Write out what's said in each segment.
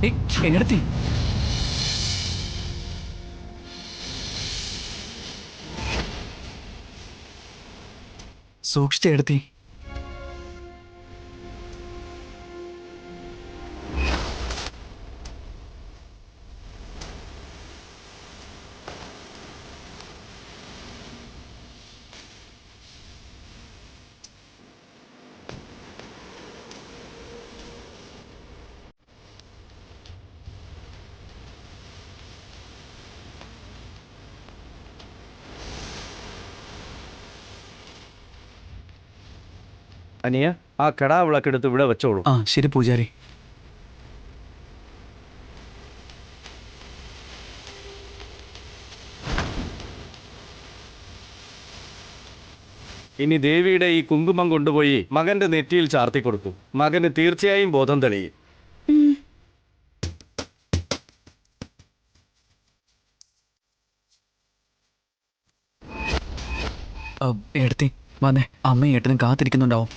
എടുത്തി സൂക്ഷിച്ചെടുത്തി. അനിയ, ആ കടാവിളക്കെടുത്ത് ഇവിടെ വെച്ചോളൂ. ആ ശരി പൂജാരി. ഇനി ദേവിയുടെ ഈ കുങ്കുമം കൊണ്ടുപോയി മകന്റെ നെറ്റിയിൽ ചാർത്തി കൊടുക്കും. മകന് തീർച്ചയായും ബോധം തെളിയും. എടുത്തി വന്നേ, അമ്മയും ഏട്ടനും കാത്തിരിക്കുന്നുണ്ടാവും.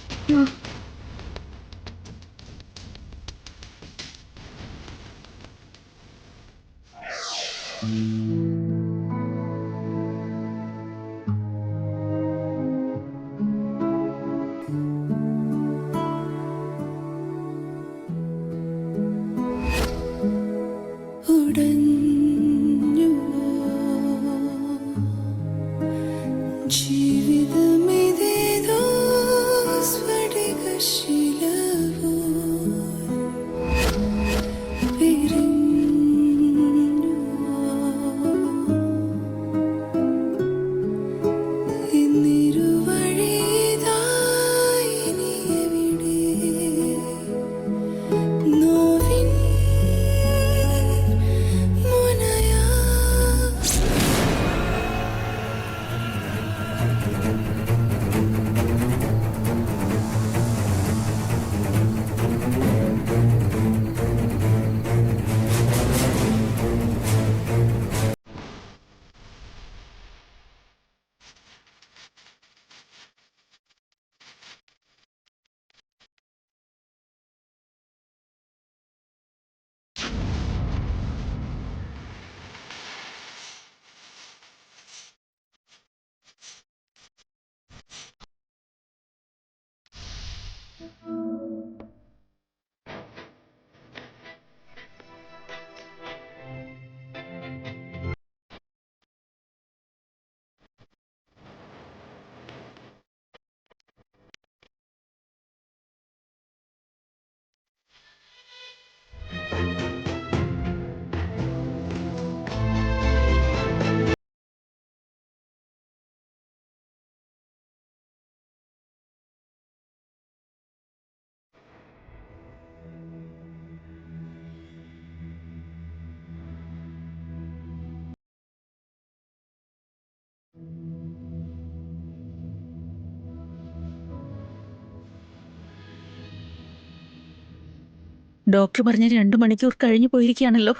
ഡോക്ടർ പറഞ്ഞ് 2 മണിക്കൂർ കഴിഞ്ഞു പോയിരിക്കുകയാണല്ലോ.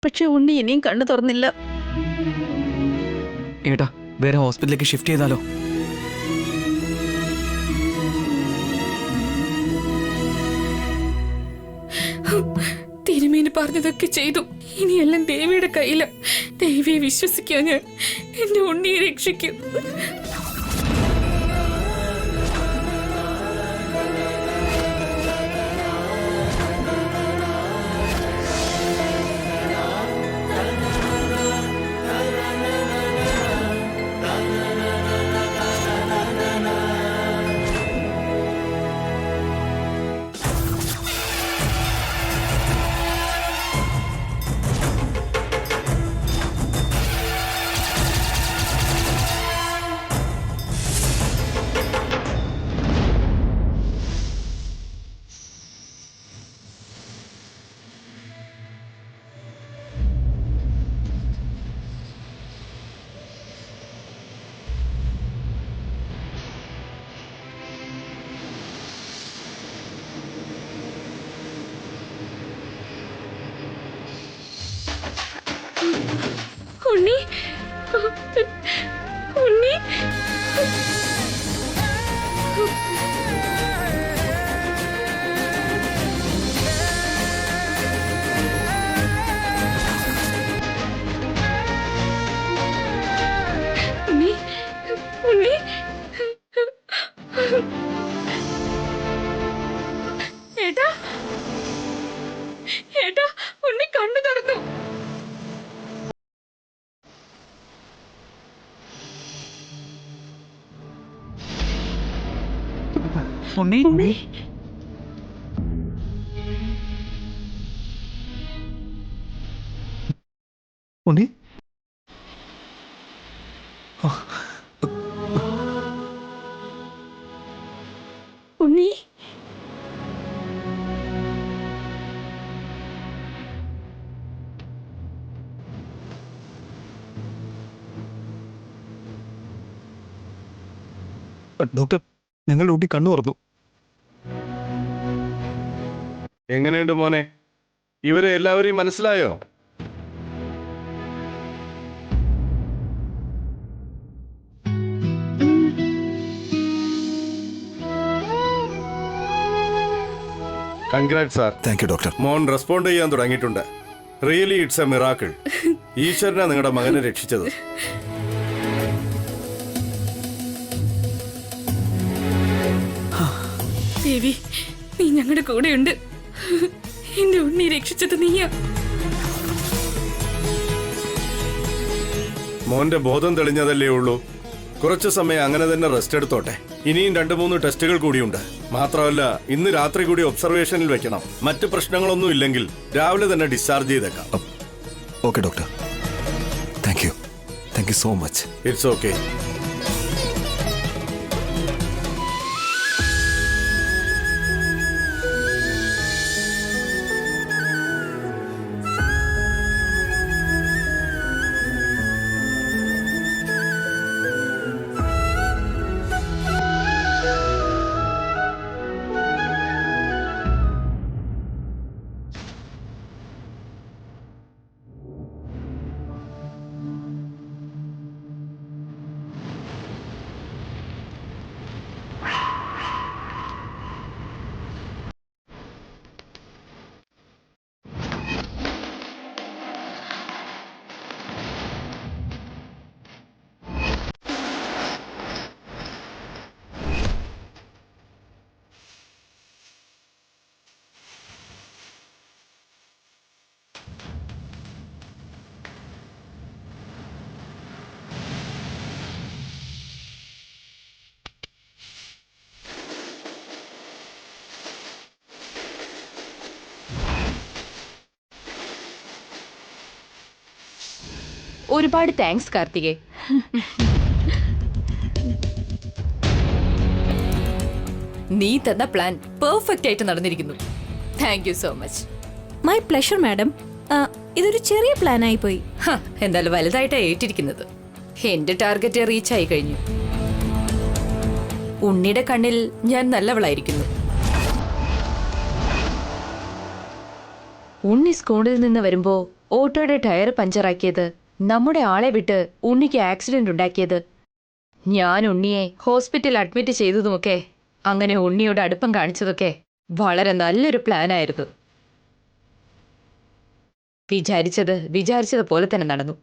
പക്ഷെ ഉണ്ണി ഇനിയും കണ്ണു തുറന്നില്ല. ഏട്ടാ, വേറെ ഹോസ്പിറ്റലിലേക്ക് ഷിഫ്റ്റ് ചെയ്താലോ? തിരുമേനി പറഞ്ഞതൊക്കെ ചെയ്തു. ഇനിയെല്ലാം ദേവിയുടെ കയ്യില. ദേവിയെ വിശ്വസിക്കാൻ ഞാൻ എന്റെ ഉണ്ണിയെ രക്ഷിക്കും. ഉണ്ണി, ഉണ്ണി, ഉണ്ണി ഉണ്ണി ഉണ്ണി ഡോക്ടർ ഞങ്ങളുടെ കുട്ടി കണ്ണു തുറന്നു. എങ്ങനെയുണ്ട് മോനെ? ഇവരെ എല്ലാവരെയും മനസ്സിലായോ? Congrats sir. Thank you doctor. മോൻ റെസ്പോണ്ട് ചെയ്യാൻ തുടങ്ങിയിട്ടുണ്ട്. Really it's a miracle. ഈശ്വരനാ നിങ്ങളുടെ മകനെ രക്ഷിച്ചത്. ദേവി, നീ ഞങ്ങളുടെ കൂടെയുണ്ട്. എന്റെ ഉണ്ണി രക്ഷിച്ചത് നീയാ. മോന്റെ ബോധം തെളിഞ്ഞതല്ലേ ഉള്ളൂ. കുറച്ചു സമയം അങ്ങനെ തന്നെ റെസ്റ്റ് എടുത്തോട്ടെ. ഇനിയും 2-3 ടെസ്റ്റുകൾ കൂടിയുണ്ട്. മാത്രമല്ല ഇന്ന് രാത്രി കൂടി ഒബ്സർവേഷനിൽ വെക്കണം. മറ്റ് പ്രശ്നങ്ങളൊന്നും ഇല്ലെങ്കിൽ രാവിലെ തന്നെ ഡിസ്ചാർജ് ചെയ്തേക്കാം. Okay doctor. Thank you so much. It's okay. ഒരുപാട് താങ്ക്സ് കാർത്തികേ. നീ തന്ന പ്ലാൻ പെർഫെക്റ്റ് ആയിട്ട് നടന്നിരിക്കുന്നു. താങ്ക് യു സോ മച്ച്. My pleasure madam. ഇതൊരു ചെറിയ പ്ലാൻ ആയി പോയി. എന്തായാലും വലുതായിട്ടാണ് ഏറ്റിരിക്കുന്നത്. എന്റെ ടാർഗറ്റ് റീച്ച് ആയി കഴിഞ്ഞു. ഉണ്ണിയുടെ കണ്ണിൽ ഞാൻ നല്ലവളായിരിക്കുന്നു. ഉണ്ണി സ്കൂളിൽ നിന്ന് വരുമ്പോ ഓട്ടോയുടെ ടയർ പഞ്ചറാക്കിയത്, നമ്മുടെ ആളെ വിട്ട് ഉണ്ണിക്ക് ആക്സിഡന്റ് ഉണ്ടാക്കിയത്, ഞാൻ ഉണ്ണിയെ ഹോസ്പിറ്റലിൽ അഡ്മിറ്റ് ചെയ്തതുമൊക്കെ, അങ്ങനെ ഉണ്ണിയോട് അടുപ്പം കാണിച്ചതൊക്കെ വളരെ നല്ലൊരു പ്ലാനായിരുന്നു. വിചാരിച്ചത് പോലെ തന്നെ നടന്നു.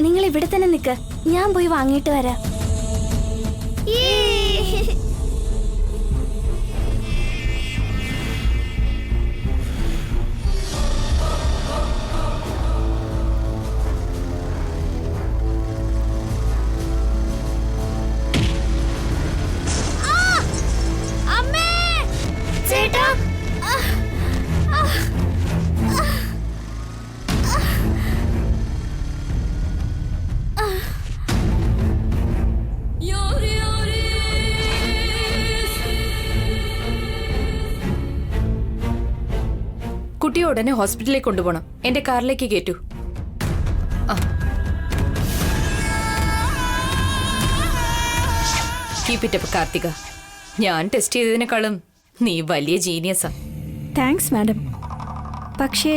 നിങ്ങൾ ഇവിടെ തന്നെ നിൽക്ക്, ഞാൻ പോയി വാങ്ങിയിട്ട് വരാം. ചേട്ടാ, കുട്ടിയെ ഉടനെ ഹോസ്പിറ്റലിലേക്ക് കൊണ്ടുപോകണം. എന്റെ കാറിലേക്ക് കയറ്റൂ. Keep it up Karthika. ഞാൻ ടെസ്റ്റ് ചെയ്തതിനേക്കാളും നീ വലിയ ജീനിയസാ. Thanks madam. പക്ഷേ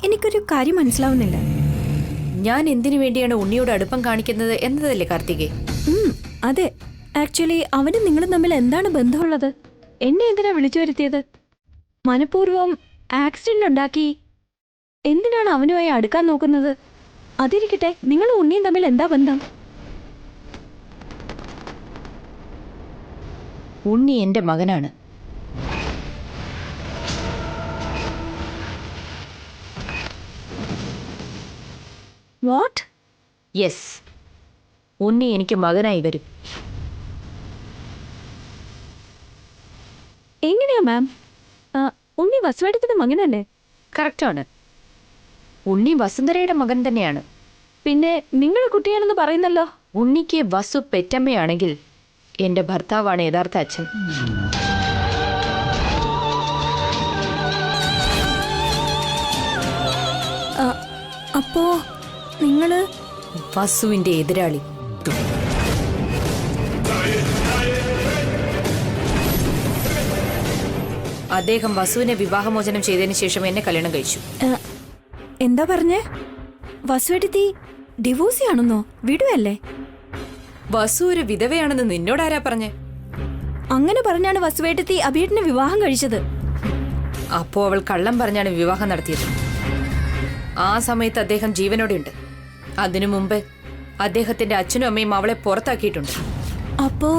എനിക്കൊരു കാര്യം മനസ്സിലാവുന്നില്ല. ഞാൻ എന്തിനു വേണ്ടിയാണ് ഉണ്ണിയോട് അടുപ്പം കാണിക്കുന്നത് എന്നതല്ലേ കാർത്തികേ? അതെ, ആക്ച്വലി അവനും നിങ്ങളും തമ്മിൽ എന്താണ് ബന്ധമുള്ളത്? എന്നെ എന്തിനാ വിളിച്ചു വരുത്തിയത്? മനഃപൂർവ്വം ആക്സിഡന്റ് ഉണ്ടാക്കി എന്തിനാണ് അവനുമായി അടുക്കാൻ നോക്കുന്നത്? അതിരിക്കട്ടെ, നിങ്ങളും ഉണ്ണിയും തമ്മിൽ എന്താ ബന്ധം? ഉണ്ണി എന്റെ മകനാണ്. വാട്ട്? യെസ്, ഉണ്ണി എനിക്ക് മകനായി വരും. എങ്ങനെയാ മാം? ഉണ്ണി വസുവേട്ടത്തിന്റെ മകനല്ലേ? കറക്റ്റാണ്. ഉണ്ണി വസുന്ധരയുടെ മകൻ തന്നെയാണ്. പിന്നെ നിങ്ങൾ കുട്ടിയാണെന്ന് പറയുന്നല്ലോ. ഉണ്ണിക്ക് വസു പെറ്റമ്മയാണെങ്കിൽ എന്റെ ഭർത്താവാണ് യഥാർത്ഥ അച്ഛൻ. അപ്പോ നിങ്ങള് വസുവിന്റെ എതിരാളി. അദ്ദേഹം വസുവിനെ വിവാഹമോചനം ചെയ്തതിനു ശേഷം എന്നെ കല്യാണം കഴിച്ചു. എന്താ പറഞ്ഞേ? വസുവേട്ടത്തി ഡിവോഴ്സി ആണെന്നോ? വിടുവല്ലേ? വസു ഒരു വിധവയാണെന്ന് നിന്നോടാരാ പറഞ്ഞേ? അങ്ങനെ പറഞ്ഞാണ് വസുവേട്ടത്തി അഭിയേട്ടനെ വിവാഹം കഴിച്ചത്. അപ്പോ അവൾ കള്ളം പറഞ്ഞാണ് വിവാഹം നടത്തിയത്. ആ സമയത്ത് അദ്ദേഹം ജീവനോടെ ഉണ്ട്. അതിനു മുമ്പ് അദ്ദേഹത്തിന്റെ അച്ഛനും അമ്മയും അവളെ പുറത്താക്കിയിട്ടുണ്ട്. അപ്പോ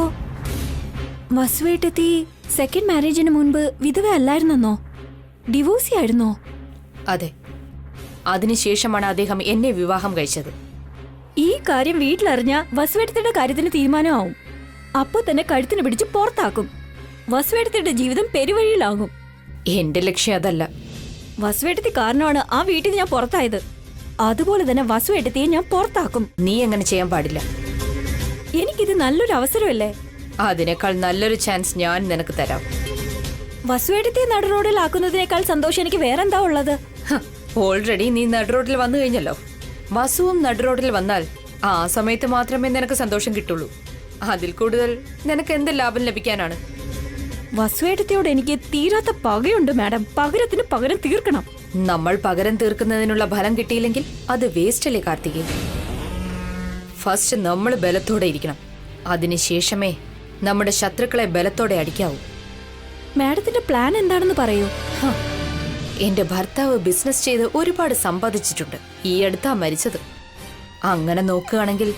വസുവേട്ടത്തി സെക്കൻഡ് മാരേജിന് മുൻപ് വിധവ അല്ലായിരുന്നോ? ഡിവോഴ്സി ആയിരുന്നോ? അതെ, അതിനുശേഷമാണ് അദ്ദേഹം എന്നെ വിവാഹം കഴിച്ചത്. ഈ കാര്യം വീട്ടിലറിഞ്ഞ വസുവേട്ടത്തിന്റെ കാര്യത്തിന് തീരുമാനമാവും. അപ്പോ തന്നെ കഴുത്തിന് പിടിച്ച് പുറത്താക്കും. വസുവേട്ടത്തിന്റെ ജീവിതം പെരുവഴിയിലാകും. എന്റെ ലക്ഷ്യം അതല്ല. വസുവേട്ടത്തി കാരണമാണ് ആ വീട്ടിൽ ഞാൻ പുറത്തായത്. അതുപോലെ തന്നെ വസുവേട്ടത്തിയെ ഞാൻ പുറത്താക്കും. നീ അങ്ങനെ ചെയ്യാൻ പാടില്ല. എനിക്കിത് നല്ലൊരു അവസരമല്ലേ? അതിനേക്കാൾ നല്ലൊരു ചാൻസ് ഞാൻ നിനക്ക് തരാം. വസുവേട്ടത്തിയെ നടുറോഡിലാക്കുന്നതിനേക്കാൾ സന്തോഷം എനിക്ക് വേറെന്താ ഉള്ളത്? ഓൾറെഡി നീ നടുറോഡിൽ വന്നു കഴിഞ്ഞല്ലോ. വസുവും നടുറോഡിൽ വന്നാൽ ആ സമയത്ത് മാത്രമേ നിനക്ക് സന്തോഷം കിട്ടുള്ളൂ. അതിൽ കൂടുതൽ നിനക്ക് എന്ത് ലാഭം ലഭിക്കാനാണ്? വസുവേട്ടത്തിയോട് എനിക്ക് തീരാത്ത പകയുണ്ട് മാഡം. പകരത്തിന് പകരം തീർക്കണം. നമ്മൾ പകരം തീർക്കുന്നതിനുള്ള ഫലം കിട്ടിയില്ലെങ്കിൽ അത് വേസ്റ്റ് അല്ലേ കാർത്തികേ? ഫസ്റ്റ് നമ്മൾ ബലത്തോടെ ഇരിക്കണം. അതിനുശേഷമേ നമ്മുടെ ശത്രുക്കളെ ബലത്തോടെ അടിക്കാവൂ. മാഡത്തിന്റെ പ്ലാൻ എന്താണെന്ന് പറയൂ. എന്റെ ഭർത്താവ് ബിസിനസ് ചെയ്ത് ഒരുപാട് സമ്പാദിച്ചിട്ടുണ്ട്. ഈ അടുത്താ മരിച്ചത്. അങ്ങനെ നോക്കുകയാണെങ്കിൽ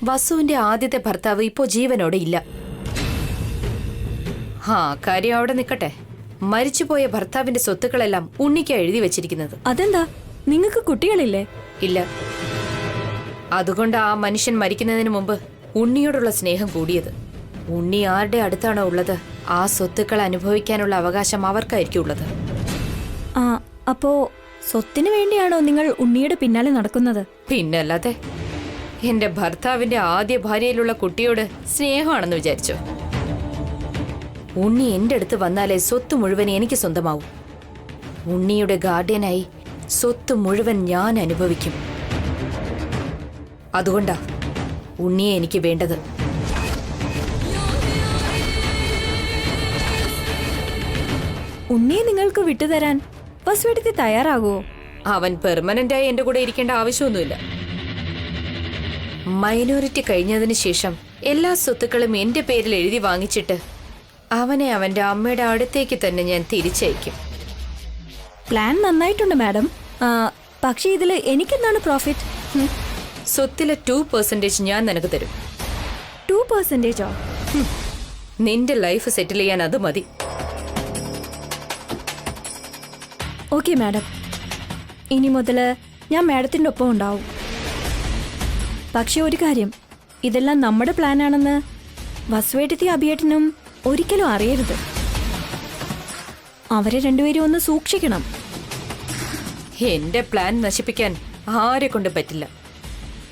വസുവിന്റെ ആദ്യത്തെ ഭർത്താവ് ഇപ്പോ ജീവനോടെ ഇല്ല. കാര്യം അവിടെ നിൽക്കട്ടെ. മരിച്ചുപോയ ഭർത്താവിന്റെ സ്വത്തുക്കളെല്ലാം ഉണ്ണിക്കാ എഴുതി വെച്ചിരിക്കുന്നത്. അതെന്താ? നിങ്ങൾക്ക് കുട്ടികളില്ലേ? ഇല്ല. അതുകൊണ്ട് ആ മനുഷ്യൻ മരിക്കുന്നതിന് മുമ്പ് ഉണ്ണിയോടുള്ള സ്നേഹം കൂടിയത്. ഉണ്ണി ആരുടെ അടുത്താണോ ഉള്ളത്, ആ സ്വത്തുക്കൾ അനുഭവിക്കാനുള്ള അവകാശം അവർക്കായിരിക്കും ഉള്ളത്. അപ്പോ സ്വത്തിന് വേണ്ടിയാണോ നിങ്ങൾ ഉണ്ണിയുടെ പിന്നാലെ നടക്കുന്നത്? പിന്നല്ലാതെ. എന്റെ ഭർത്താവിന്റെ ആദ്യ ഭാര്യയിലുള്ള കുട്ടിയോട് സ്നേഹമാണെന്ന് വിചാരിച്ചോ? ഉണ്ണി എന്റെ അടുത്ത് വന്നാലേ സ്വത്ത് മുഴുവൻ എനിക്ക് സ്വന്തമാവും. ഉണ്ണിയുടെ ഗാർഡിയനായി സ്വത്ത് മുഴുവൻ ഞാൻ അനുഭവിക്കും. അതുകൊണ്ടാ ഉണ്ണിയെ എനിക്ക് വേണ്ടത്. ഉണ്ണിയെ നിങ്ങൾക്ക് വിട്ടുതരാൻ വസുവേട്ടത്തി തയ്യാറാകുമോ? അവൻ പെർമനന്റായി എന്റെ കൂടെ ഇരിക്കേണ്ട ആവശ്യമൊന്നുമില്ല. മൈനോറിറ്റി കഴിഞ്ഞതിന് ശേഷം എല്ലാ സ്വത്തുക്കളും എന്റെ പേരിൽ എഴുതി വാങ്ങിച്ചിട്ട് അവനെ അവന്റെ അമ്മയുടെ അടുത്തേക്ക് തന്നെ ഞാൻ തിരിച്ചയക്കും. പ്ലാൻ നന്നായിട്ടുണ്ട് മാഡം. പക്ഷേ ഇതിൽ എനിക്കെന്താണ് പ്രോഫിറ്റ്? സ്വത്തിലെ 2% ഞാൻ നിനക്ക് തരും. 2%? നിന്റെ ലൈഫ് സെറ്റിൽ ചെയ്യാൻ അത് മതി. ഓക്കെ മാഡം, ഇനി മുതൽ ഞാൻ മാഡത്തിൻ്റെ ഒപ്പം ഉണ്ടാവും. പക്ഷെ ഒരു കാര്യം, ഇതെല്ലാം നമ്മുടെ പ്ലാനാണെന്ന് വസുവേട്ടത്തി അഭിയേട്ടനും ഒരിക്കലും അറിയരുത്. അവരെ രണ്ടുപേരും ഒന്ന് സൂക്ഷിക്കണം. എന്റെ പ്ലാൻ നശിപ്പിക്കാൻ ആരെ കൊണ്ട് പറ്റില്ല.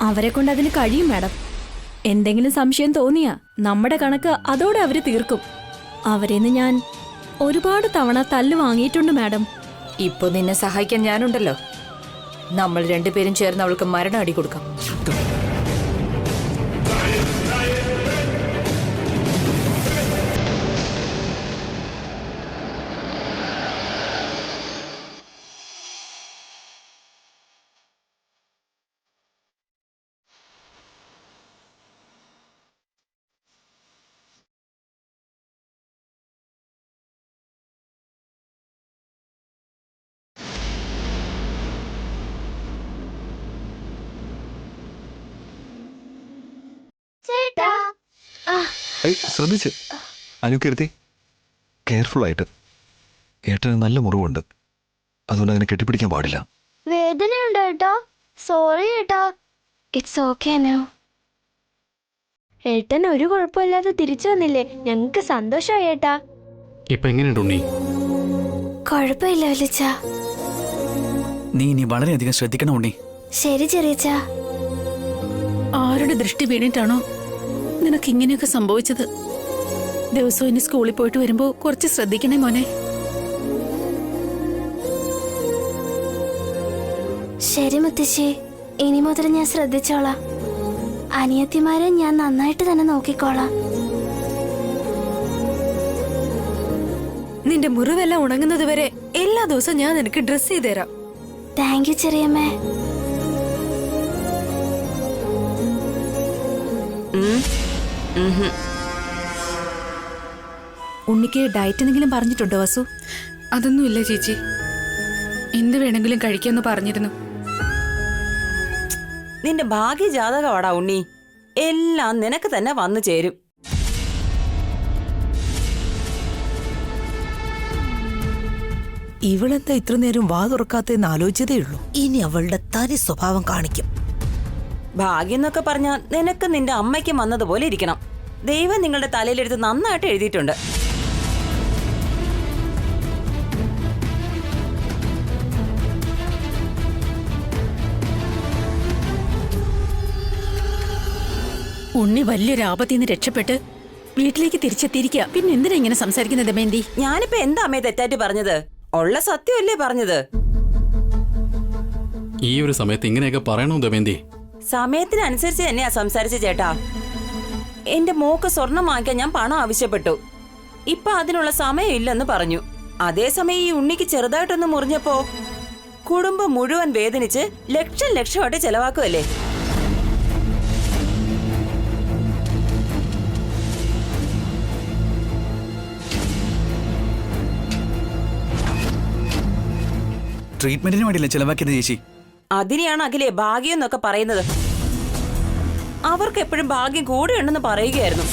അവരെ കൊണ്ട് അതിന് കഴിയും മാഡം. എന്തെങ്കിലും സംശയം തോന്നിയാ നമ്മുടെ കണക്ക് അതോടെ അവര് തീർക്കും. അവരെന്ന് ഞാൻ ഒരുപാട് തവണ തല്ല് വാങ്ങിയിട്ടുണ്ട് മാഡം. ഇപ്പൊ നിന്നെ സഹായിക്കാൻ ഞാനുണ്ടല്ലോ. നമ്മൾ രണ്ടുപേരും ചേർന്ന് അവൾക്ക് മരണം അടി കൊടുക്കാം. ശ്രദ്ധിച്ച് അനുകീർത്തി, കെയർഫുൾ ആയിട്ട്. ഏട്ടന് നല്ല മുറിവുണ്ട്, അതുകൊണ്ട് അങ്ങനെ കെട്ടിപ്പിടിക്കാൻ പാടില്ല. വേദനയുണ്ടോ ഏട്ടാ? സോറി ഏട്ടാ. It's okay now. ഏട്ടൻ ഒരു കുഴപ്പമില്ലാതെ തിരിച്ചു വന്നില്ലേ? ഞങ്ങൾക്ക് സന്തോഷമായി ഏട്ടാ. ഇപ്പൊ എങ്ങനെയുണ്ട് ഉണ്ണി? കുഴപ്പമില്ല വലിച്ച. നീ ഇനി വളരെയധികം ശ്രദ്ധിക്കണം ഉണ്ണി. ശരി ചെറിയച്ച. ആരുടെ ദൃഷ്ടി വീണിട്ടാണോ നിനക്ക് ഇങ്ങനെയൊക്കെ സംഭവിച്ചത്? ദിവസവും ഇനി സ്കൂളിൽ പോയിട്ട് വരുമ്പോ കുറച്ച് ശ്രദ്ധിക്കണേ മോനെ. ശരി മുത്തശ്ശി, ഇനി മുതൽ ഞാൻ ശ്രദ്ധിച്ചോളാം. അനിയത്തിമാരെ ഞാൻ നന്നായിട്ട് തന്നെ നോക്കിക്കോളാം. നിന്റെ മുറിവെല്ലാം ഉണങ്ങുന്നത് വരെ എല്ലാ ദിവസവും ഞാൻ നിനക്ക് ഡ്രസ് ചെയ്ത് തരാം. താങ്ക് യു ചെറിയമ്മേ. ഉണ്ണിക്ക് ഡയറ്റ് എന്തെങ്കിലും പറഞ്ഞിട്ടുണ്ടോ വസു? അതൊന്നുമില്ല ചേച്ചി. എന്ത് വേണമെങ്കിലും കഴിക്കാന്ന് പറഞ്ഞിരുന്നു. നിന്റെ ഭാഗ്യ ജാതകമാടാ ഉണ്ണി. എല്ലാം നിനക്ക് തന്നെ വന്നു ചേരും. ഇവളെന്താ ഇത്ര നേരം വാ തുറക്കാത്തെന്ന് ആലോചിച്ചതേ ഉള്ളൂ. ഇനി അവളുടെ തനി സ്വഭാവം കാണിക്കും. ഭാഗ്യം എന്നൊക്കെ പറഞ്ഞാ നിനക്ക് നിന്റെ അമ്മയ്ക്കും വന്നതുപോലെ ഇരിക്കണം. ദൈവം നിങ്ങളുടെ തലയിലെടുത്ത് നന്നായിട്ട് എഴുതിയിട്ടുണ്ട്. ഉണ്ണി വലിയൊരു ആപത്തിൽ നിന്ന് രക്ഷപ്പെട്ട് വീട്ടിലേക്ക് തിരിച്ചെത്തിയിരിക്കുക. പിന്നെ എന്തിനാ ഇങ്ങനെ സംസാരിക്കുന്നത് ദമയന്തി? ഞാനിപ്പോ എന്താ അമ്മയെ തെറ്റായിട്ട് പറഞ്ഞത്? ഉള്ള സത്യമല്ലേ പറഞ്ഞത്. ഈ ഒരു സമയത്ത് ഇങ്ങനെയൊക്കെ പറയണോ ദമയന്തി? സമയത്തിനനുസരിച്ച് തന്നെയാ സംസാരിച്ച ചേട്ടാ. എന്റെ മോക്ക് സ്വർണം വാങ്ങിക്കാൻ ഞാൻ പണം ആവശ്യപ്പെട്ടു. ഇപ്പൊ അതിനുള്ള സമയം ഇല്ലെന്ന് പറഞ്ഞു. അതേസമയം ഈ ഉണ്ണിക്ക് ചെറുതായിട്ടൊന്ന് മുറിഞ്ഞപ്പോ കുടുംബം മുഴുവൻ വേദനിച്ച് ലക്ഷമായിട്ട് ചെലവാക്കുമല്ലേ. ട്രീറ്റ്മെന്റിന് വേണ്ടിയല്ലേ ചെലവാക്കിയത് ചേച്ചി? അതിനെയാണ് അഖിലെ ഭാഗ്യം എന്നൊക്കെ പറയുന്നത്. അവർക്ക് എപ്പോഴും ഭാഗ്യം കൂടെ ഉണ്ടെന്ന് പറയുകയായിരുന്നു.